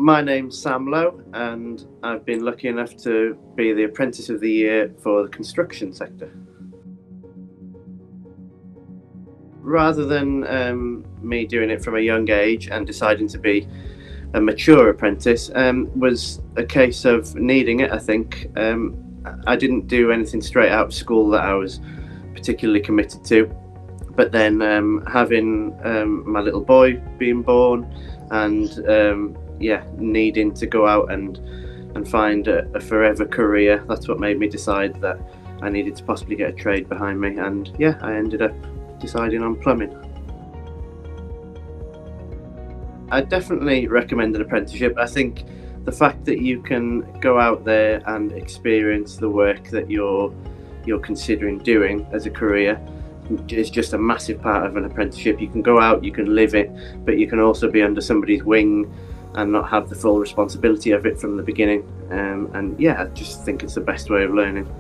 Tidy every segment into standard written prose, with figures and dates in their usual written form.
My name's Sam Lowe and I've been lucky enough to be the Apprentice of the Year for the construction sector. Rather than me doing it from a young age and deciding to be a mature apprentice, was a case of needing it, I think. I didn't do anything straight out of school that I was particularly committed to, but then having my little boy being born and needing to go out and find a forever career, that's what made me decide that I needed to possibly get a trade behind me, and I ended up deciding on plumbing. I definitely recommend an apprenticeship. I think the fact that you can go out there and experience the work that you're considering doing as a career is just a massive part of an apprenticeship. You can go out, you can live it, but you can also be under somebody's wing and not have the full responsibility of it from the beginning. I just think it's the best way of learning.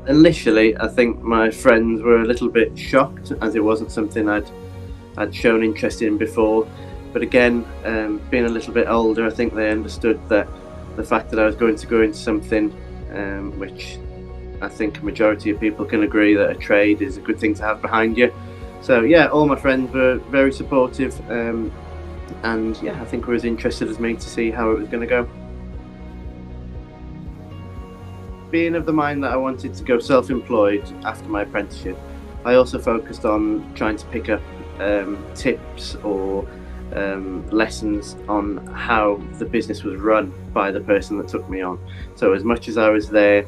Initially, I think my friends were a little bit shocked, as it wasn't something I'd shown interest in before. But again, being a little bit older, I think they understood that the fact that I was going to go into something which I think a majority of people can agree that a trade is a good thing to have behind you. So all my friends were very supportive, I think were as interested as me to see how it was going to go. Being of the mind that I wanted to go self-employed after my apprenticeship, I also focused on trying to pick up tips or lessons on how the business was run by the person that took me on. So as much as I was there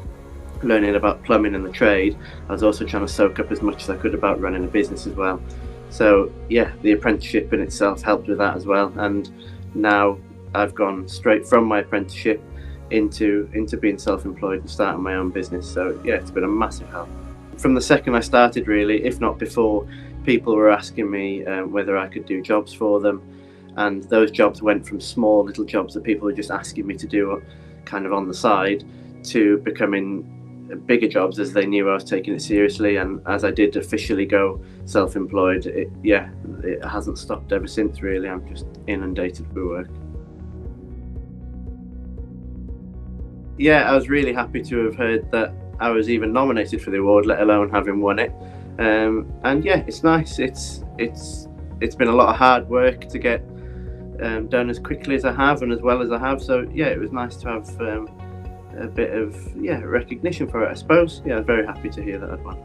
learning about plumbing and the trade, I was also trying to soak up as much as I could about running a business as well. So the apprenticeship in itself helped with that as well, and now I've gone straight from my apprenticeship into being self-employed and starting my own business. So it's been a massive help. From the second I started, really, if not before, people were asking me whether I could do jobs for them, and those jobs went from small little jobs that people were just asking me to do kind of on the side to becoming bigger jobs as they knew I was taking it seriously. And as I did officially go self-employed, it hasn't stopped ever since, really. I'm just inundated with work. I was really happy to have heard that I was even nominated for the award, let alone having won it. It's nice. It's been a lot of hard work to get done as quickly as I have and as well as I have. So it was nice to have a bit of recognition for it, I suppose. I was very happy to hear that I'd won.